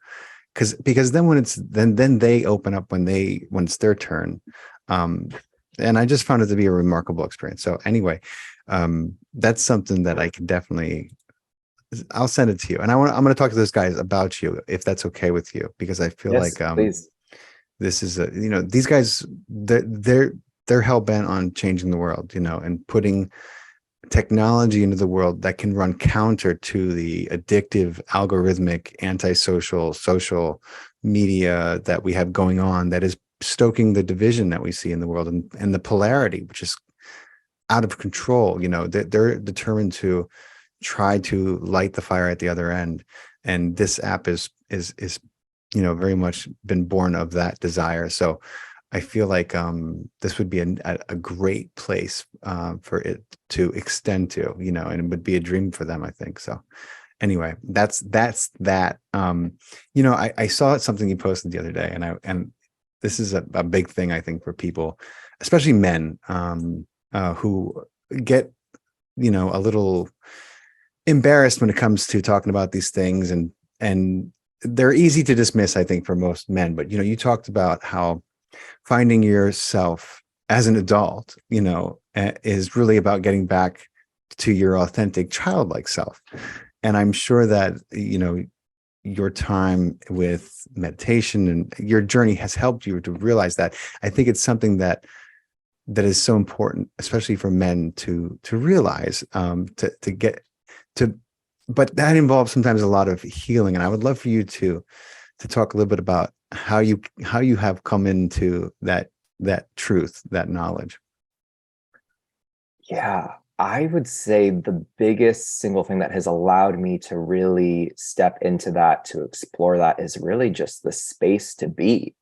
because then when it's, then they open up when it's their turn. And I just found it to be a remarkable experience. So anyway, that's something that I can definitely, I'll send it to you. And I'm going to talk to those guys about you, if that's okay with you, because I feel Yes, like, please. this is these guys, they're hell bent on changing the world, and putting technology into the world that can run counter to the addictive, algorithmic, antisocial, social media that we have going on, that is stoking the division that we see in the world, and the polarity, which is out of control. They're determined to try to light the fire at the other end. And this app is very much been born of that desire. So I feel like this would be a great place for it to extend to, and it would be a dream for them, I think. So anyway, that's that. I saw something you posted the other day, and this is a big thing, I think, for people, especially men, who get, a little embarrassed when it comes to talking about these things, and they're easy to dismiss, I think, for most men. But, you talked about how finding yourself as an adult, is really about getting back to your authentic childlike self. And I'm sure that, your time with meditation and your journey has helped you to realize that. I think it's something that is so important, especially for men to realize, to get to, but that involves sometimes a lot of healing. And I would love for you to talk a little bit about how you have come into that truth, that knowledge. Yeah, I would say the biggest single thing that has allowed me to really step into that, to explore that, is really just the space to be.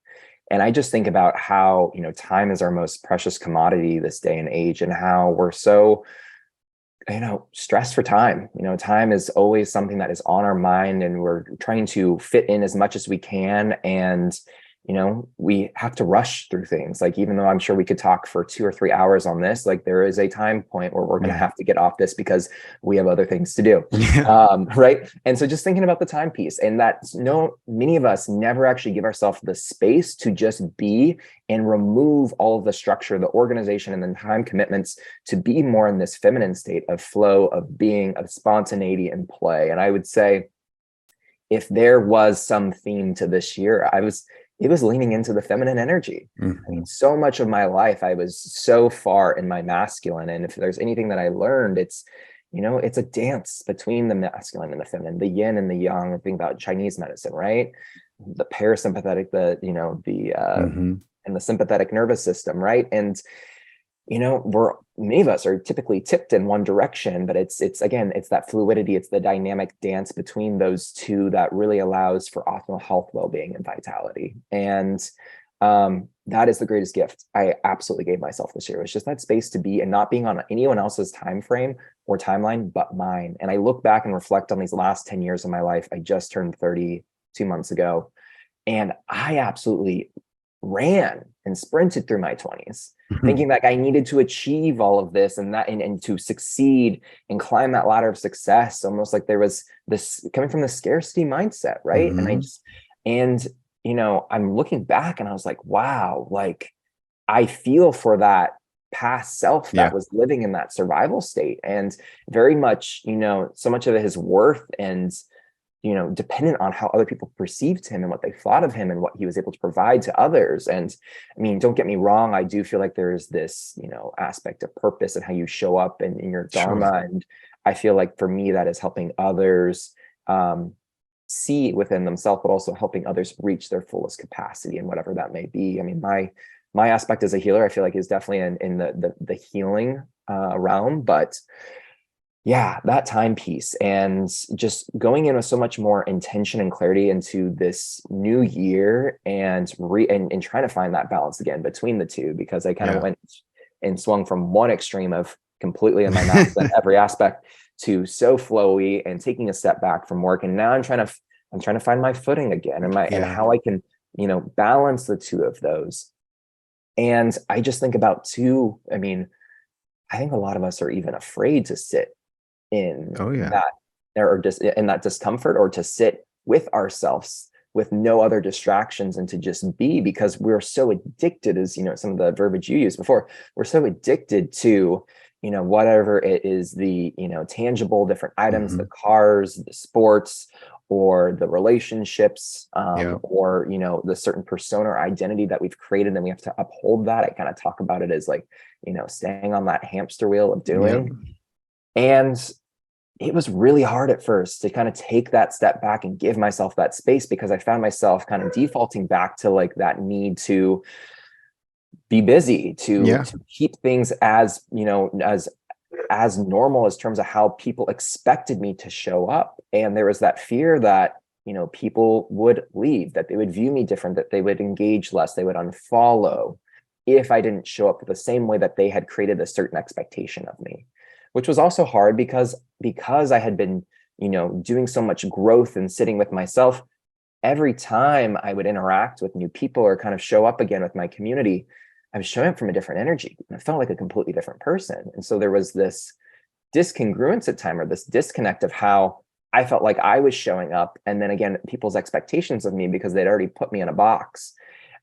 And I just think about how, time is our most precious commodity this day and age, and how we're so, stressed for time. Time is always something that is on our mind, and we're trying to fit in as much as we can. And we have to rush through things. Like, even though I'm sure we could talk for 2 or 3 hours on this, like, there is a time point where we're going to have to get off this because we have other things to do. Yeah. Right. And so just thinking about the timepiece, and that many of us never actually give ourselves the space to just be, and remove all of the structure, the organization, and the time commitments to be more in this feminine state of flow, of being, of spontaneity and play. And I would say, if there was some theme to this year, it was leaning into the feminine energy. Mm-hmm. I mean, so much of my life, I was so far in my masculine. And if there's anything that I learned, it's, it's a dance between the masculine and the feminine, the yin and the yang. Think about Chinese medicine, right? The parasympathetic, Mm-hmm. and the sympathetic nervous system, right? And many of us are typically tipped in one direction, but it's again, it's that fluidity, it's the dynamic dance between those two that really allows for optimal health, well-being, and vitality. And that is the greatest gift I absolutely gave myself this year. It was just that space to be, and not being on anyone else's time frame or timeline but mine. And I look back and reflect on these last 10 years of my life. I just turned 30 2 months ago, and I absolutely ran and sprinted through my 20s, thinking like I needed to achieve all of this and that, and to succeed and climb that ladder of success, almost like there was this coming from the scarcity mindset, right? And I Hmm. just, and I'm looking back and I was like, wow, like I feel for that past self that Yeah. was living in that survival state, and very much, so much of his worth and dependent on how other people perceived him and what they thought of him and what he was able to provide to others. And I mean, don't get me wrong, I do feel like there's this, aspect of purpose and how you show up in your Sure. dharma. And I feel like for me, that is helping others see within themselves, but also helping others reach their fullest capacity and whatever that may be. I mean, my aspect as a healer, I feel like is definitely in the healing realm, but yeah, that timepiece and just going in with so much more intention and clarity into this new year, and and trying to find that balance again between the two, because I kind of Yeah. went and swung from one extreme of completely in my masculine every aspect to so flowy and taking a step back from work. And now I'm trying to find my footing again, and and Yeah. how I can, balance the two of those. And I just think about too, I mean, I think a lot of us are even afraid to sit in Oh yeah. that, or just in that discomfort, or to sit with ourselves with no other distractions and to just be, because we're so addicted, as some of the verbiage you used before, we're so addicted to whatever it is, the tangible different items, the Hmm. cars, the sports, or the relationships, Yeah. or the certain persona or identity that we've created, and we have to uphold that. I kind of talk about it as like staying on that hamster wheel of Yeah. doing. And it was really hard at first to kind of take that step back and give myself that space, because I found myself kind of defaulting back to like that need to be busy, to Yeah. keep things as as normal as terms of how people expected me to show up. And there was that fear that people would leave, that they would view me different, that they would engage less, they would unfollow if I didn't show up the same way that they had created a certain expectation of me, which was also hard because I had been doing so much growth and sitting with myself. Every time I would interact with new people or kind of show up again with my community, I was showing up from a different energy, and I felt like a completely different person. And so there was this discongruence at time, or this disconnect of how I felt like I was showing up, and then again people's expectations of me, because they'd already put me in a box,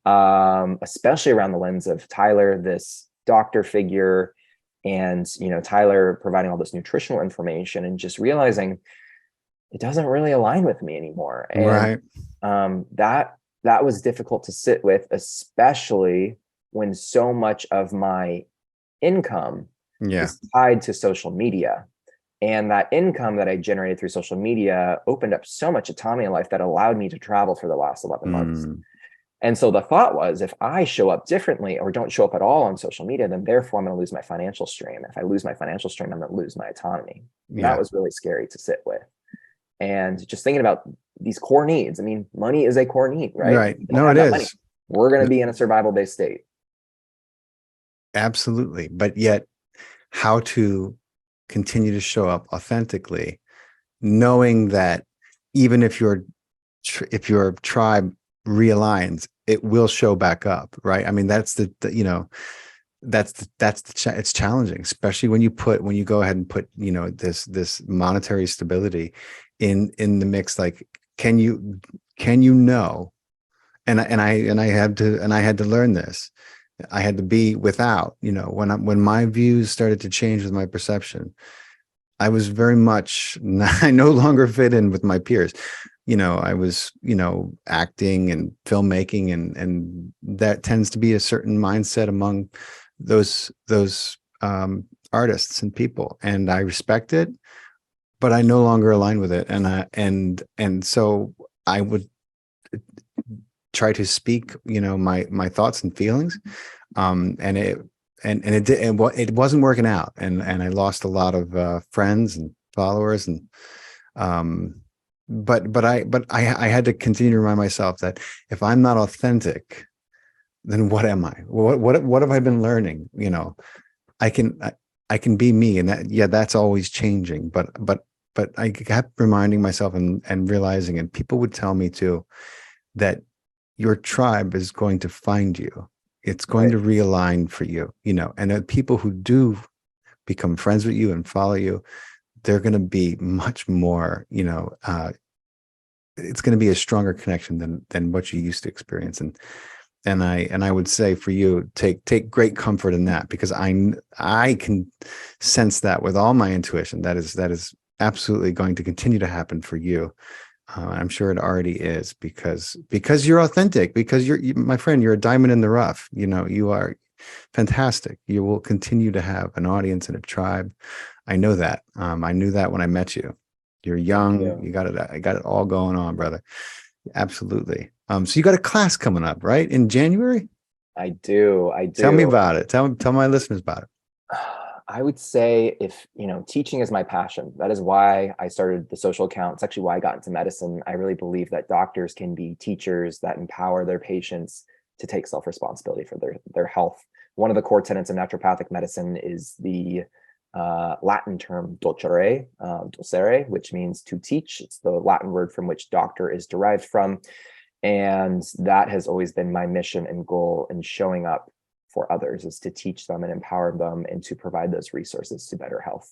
especially around the lens of Tyler, this doctor figure, and Tyler providing all this nutritional information, and just realizing it doesn't really align with me anymore. And Right. that was difficult to sit with, especially when so much of my income Yeah. is tied to social media. And that income that I generated through social media opened up so much autonomy in life that allowed me to travel for the last 11 months. Mm. And so the thought was, if I show up differently or don't show up at all on social media, then therefore I'm going to lose my financial stream. If I lose my financial stream, I'm going to lose my autonomy. And that Yeah. was really scary to sit with. And just thinking about these core needs. I mean, money is a core need, right? Right. If we don't No, have it that money, is. we're going to N- be in a survival based state. Absolutely. But yet, how to continue to show up authentically, knowing that even if if your tribe realigns, it will show back up, right? I mean, that's it's challenging, especially when you go ahead and put this monetary stability in the mix. Like, can you know? And I had to learn this. I had to be without, when my views started to change with my perception, I was very much, I no longer fit in with my peers. I was, acting and filmmaking, and that tends to be a certain mindset among those artists and people. And I respect it, but I no longer align with it. And so I would try to speak, my thoughts and feelings. And it did, and what it wasn't working out, and I lost a lot of friends and followers, and um, but I had to continue to remind myself that if I'm not authentic, then what am I? What have I been learning? I can I can be me, and that's always changing. But I kept reminding myself and realizing, and people would tell me too, that your tribe is going to find you. It's going Right. to realign for you, and the people who do become friends with you and follow you, they're going to be much more, it's going to be a stronger connection than what you used to experience. And I would say for you, take great comfort in that, because I can sense that with all my intuition, that is absolutely going to continue to happen for you. I'm sure it already is, because you're authentic, because my friend, you're a diamond in the rough. You are fantastic. You will continue to have an audience and a tribe. I know that. I knew that when I met you. You're young. Yeah. You got it. I got it all going on, brother. Absolutely. So you got a class coming up, right? In January? I do. I Tell me do. about it. Tell my listeners about it. I would say, if, teaching is my passion. That is why I started the social account. It's actually why I got into medicine. I really believe that doctors can be teachers that empower their patients to take self-responsibility for their health. One of the core tenets of naturopathic medicine is the Latin term docere, which means to teach. It's the Latin word from which doctor is derived from. And that has always been my mission and goal in showing up for others, is to teach them and empower them and to provide those resources to better health.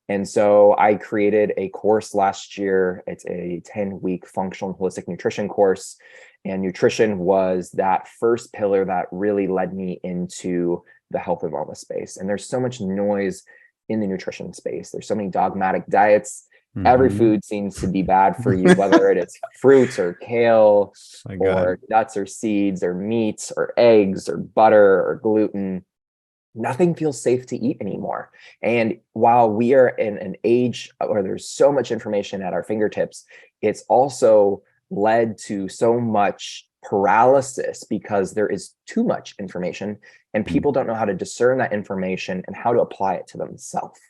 And so I created a course last year. It's a 10-week functional and holistic nutrition course. And nutrition was that first pillar that really led me into the health and wellness space. And there's so much noise in the nutrition space. There's so many dogmatic diets. Every Mm-hmm. food seems to be bad for you, whether it is fruits or kale My God. or nuts or seeds or meats or eggs or butter or gluten. Nothing feels safe to eat anymore. And while we are in an age where there's so much information at our fingertips, it's also led to so much paralysis because there is too much information and people don't know how to discern that information and how to apply it to themselves.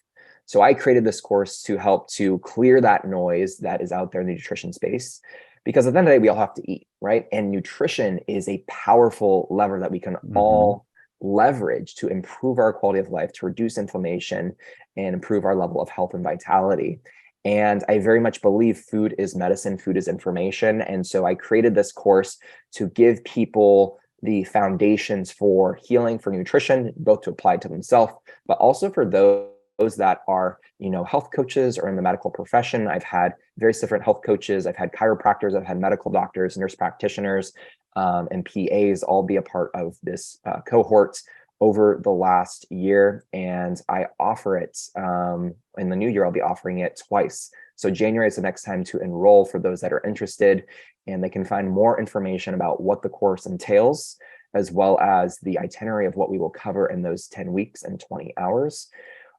So I created this course to help to clear that noise that is out there in the nutrition space, because at the end of the day, we all have to eat, right? And nutrition is a powerful lever that we can Mm-hmm. all leverage to improve our quality of life, to reduce inflammation, and improve our level of health and vitality. And I very much believe food is medicine, food is information. And so I created this course to give people the foundations for healing, for nutrition, both to apply to themselves, but also for those that are, health coaches or in the medical profession. I've had various different health coaches. I've had chiropractors, I've had medical doctors, nurse practitioners, and PAs all be a part of this cohort over the last year. And I offer it in the new year. I'll be offering it twice. So January is the next time to enroll for those that are interested, and they can find more information about what the course entails, as well as the itinerary of what we will cover in those 10 weeks and 20 hours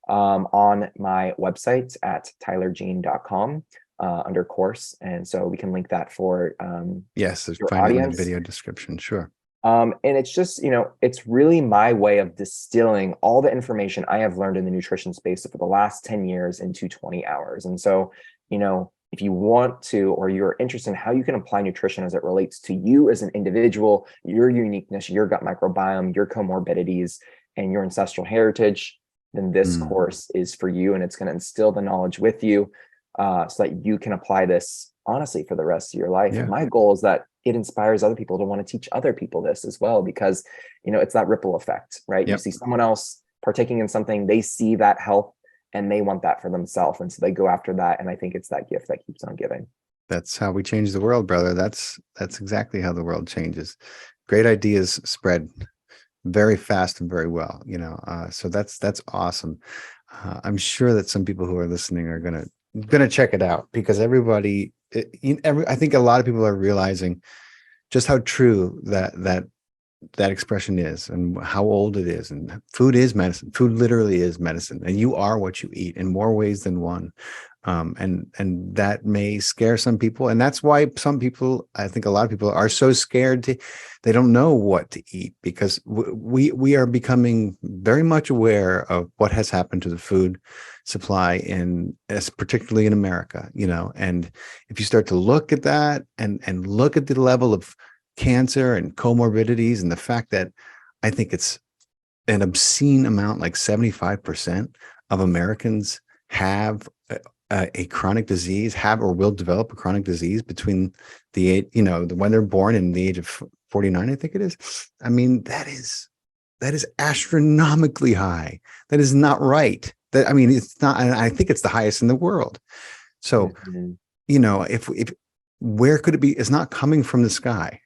on my website at tylergene.com under course. And so we can link that for Yes, your find it in the audience. video description. Sure. And it's just, it's really my way of distilling all the information I have learned in the nutrition space for the last 10 years into 20 hours. And so, if you want to, or you're interested in how you can apply nutrition as it relates to you as an individual, your uniqueness, your gut microbiome, your comorbidities, and your ancestral heritage, then this Mm. course is for you. And it's going to instill the knowledge with you so that you can apply this honestly for the rest of your life. Yeah. And my goal is that it inspires other people to want to teach other people this as well, because, it's that ripple effect, right? Yep. You see someone else partaking in something, they see that health and they want that for themselves. And so they go after that. And I think it's that gift that keeps on giving. That's how we change the world, brother. That's exactly how the world changes. Great ideas spread very fast and very well, so that's awesome. I'm sure that some people who are listening are gonna check it out, because I think a lot of people are realizing just how true that expression is, and how old it is. And food is medicine. Food literally is medicine, and you are what you eat in more ways than one. And that may scare some people, and that's why some people, I think a lot of people, are so scared they don't know what to eat, because we are becoming very much aware of what has happened to the food supply particularly in America, and if you start to look at that and look at the level of cancer and comorbidities, and the fact that I think it's an obscene amount, like 75% of Americans have a chronic disease, have or will develop a chronic disease between the age, when they're born and the age of 49, I think it is. I mean, that is astronomically high. That is not right. That, I mean, it's not, and I think it's the highest in the world. So, Mhm. if where could it be? It's not coming from the sky.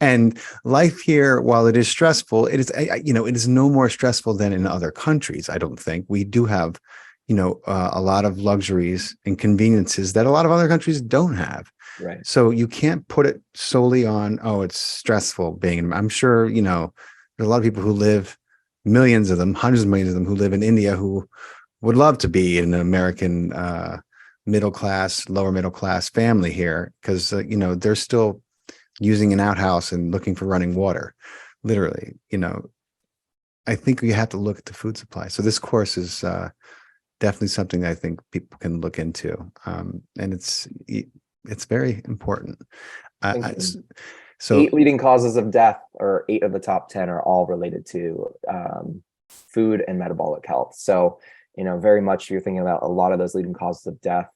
And life here, while it is stressful, it is, it is no more stressful than in other countries. I don't think we do have, a lot of luxuries and conveniences that a lot of other countries don't have. Right. So you can't put it solely on, oh, it's stressful being. I'm sure, there's a lot of people who live, millions of them, hundreds of millions of them who live in India who would love to be in an American middle class, lower middle class family here because they're still using an outhouse and looking for running water, literally. I think we have to look at the food supply. So this course is definitely something that I think people can look into, and it's very important. Thank I, you. so 8 leading causes of death, or 8 of the top 10, are all related to food and metabolic health. So, very much you're thinking about a lot of those leading causes of death.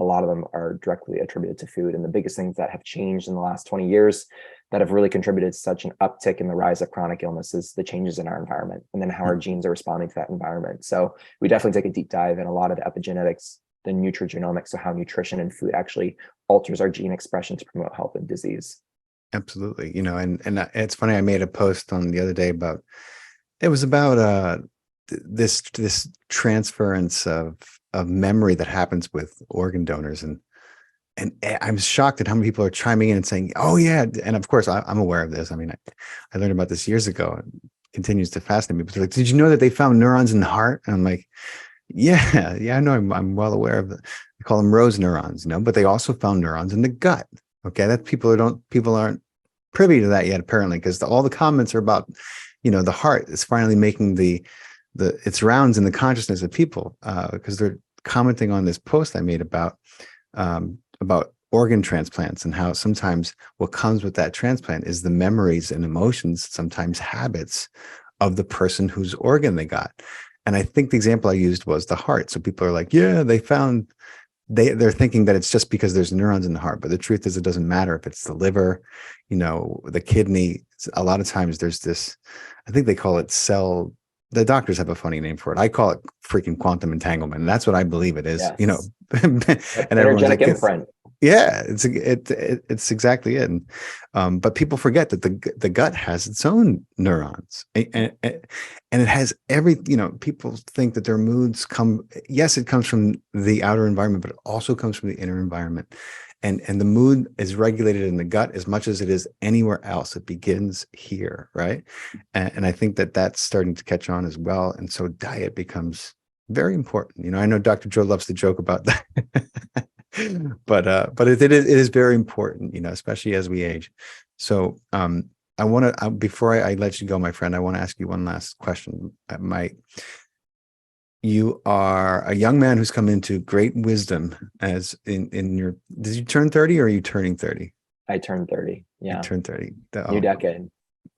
A lot of them are directly attributed to food. And the biggest things that have changed in the last 20 years that have really contributed to such an uptick in the rise of chronic illness is the changes in our environment and then how our genes are responding to that environment. So we definitely take a deep dive in a lot of the epigenetics, the nutrigenomics, so how nutrition and food actually alters our gene expression to promote health and disease. absolutely, and it's funny. I made a post on the other day about it was about this transference of memory that happens with organ donors, and I'm shocked at how many people are chiming in and saying, "Oh yeah," and of course I'm aware of this. I mean, I learned about this years ago. It continues to fascinate me. But they're like, "Did you know that they found neurons in the heart?" And I'm like, "Yeah, yeah, I know. I'm well aware of it. They call them rose neurons, but they also found neurons in the gut. Okay, that people aren't privy to that yet, apparently, because all the comments are about, the heart is finally making its rounds in the consciousness of people, because they're commenting on this post I made about organ transplants and how sometimes what comes with that transplant is the memories and emotions, sometimes habits of the person whose organ they got. And I think the example I used was the heart. So people are like, yeah, they're thinking that it's just because there's neurons in the heart, but the truth is it doesn't matter if it's the liver, the kidney. A lot of times there's this, I think they call it the doctors have a funny name for it. I call it freaking quantum entanglement. And that's what I believe it is, Yes. and everyone's Energetic like, imprint. yeah, it's exactly it. But people forget that the gut has its own neurons, and it has people think that their moods come. Yes, it comes from the outer environment, but it also comes from the inner environment. And the mood is regulated in the gut as much as it is anywhere else. It begins here, right? And I think that that's starting to catch on as well. And so diet becomes very important. I know Dr. Joe loves to joke about that. But it is very important, especially as we age. So I want to, before I let you go, my friend, I want to ask you one last question. You are a young man who's come into great wisdom as in your, did you turn 30 or are you turning 30? I turned 30. You Yeah. turned 30. New decade.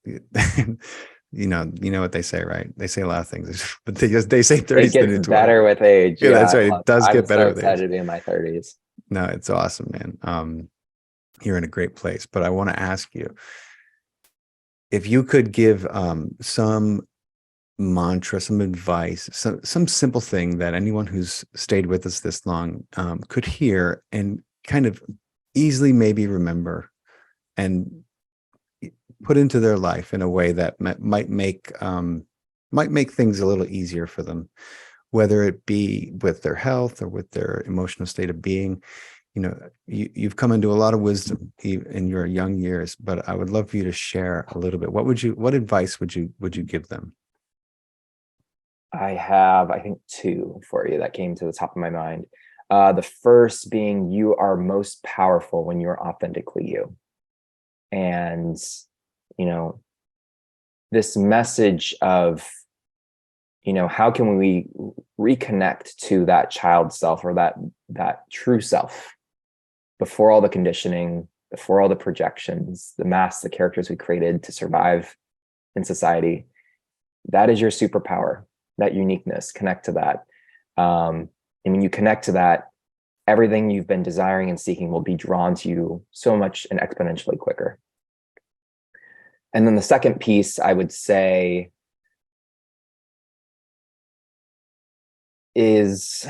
You know what they say, right? They say a lot of things, but they say 30 It is the gets new 20. better with age. Yeah, Yeah. that's right. It does I'm get better so with age. excited to be in my 30s. No, it's awesome, man. You're in a great place, but I want to ask you if you could give some mantra, some advice, some simple thing that anyone who's stayed with us this long could hear and kind of easily maybe remember and put into their life in a way that might make things a little easier for them, whether it be with their health or with their emotional state of being. You've come into a lot of wisdom in your young years, but I would love for you to share a little bit. What advice would you give them? I have, I think, 2 for you that came to the top of my mind. The first being, you are most powerful when you're authentically you. And, this message of, how can we reconnect to that child self, or that true self, before all the conditioning, before all the projections, the masks, the characters we created to survive in society. That is your superpower, that uniqueness. Connect to that. And when you connect to that, everything you've been desiring and seeking will be drawn to you so much and exponentially quicker. And then the second piece I would say is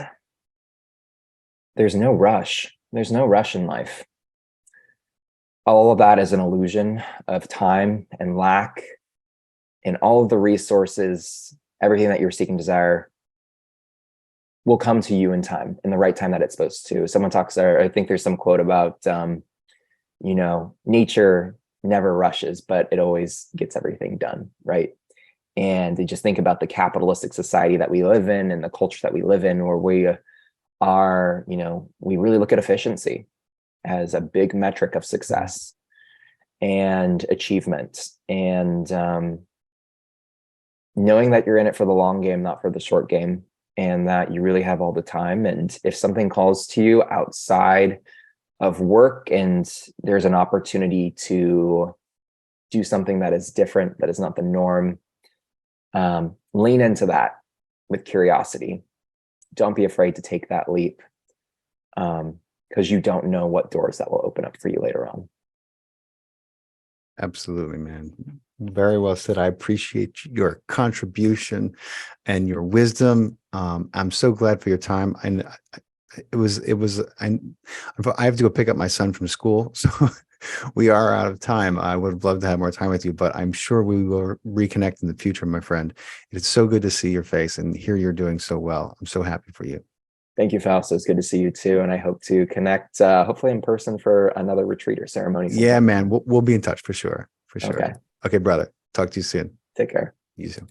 there's no rush. There's no rush in life. All of that is an illusion of time and lack, and all of the resources, everything that you're seeking, desire, will come to you in time, in the right time that it's supposed to. Someone talks, or I think there's some quote about, nature never rushes, but it always gets everything done, right? And you just think about the capitalistic society that we live in and the culture that we live in, where we are, we really look at efficiency as a big metric of success and achievement. And knowing that you're in it for the long game, not for the short game, and that you really have all the time. And if something calls to you outside of work and there's an opportunity to do something that is different, that is not the norm, lean into that with curiosity. Don't be afraid to take that leap, because you don't know what doors that will open up for you later on. Absolutely, man. Very well said. I appreciate your contribution and your wisdom. I'm so glad for your time. And I have to go pick up my son from school, so we are out of time. I would love to have more time with you, but I'm sure we will reconnect in the future, my friend. It's so good to see your face and hear you're doing so well. I'm so happy for you. Thank you, Faust. It's good to see you too. And I hope to connect, hopefully in person for another retreat or ceremony sometime. Yeah, man. We'll be in touch for sure. For sure. Okay. Okay, brother. Talk to you soon. Take care. You too.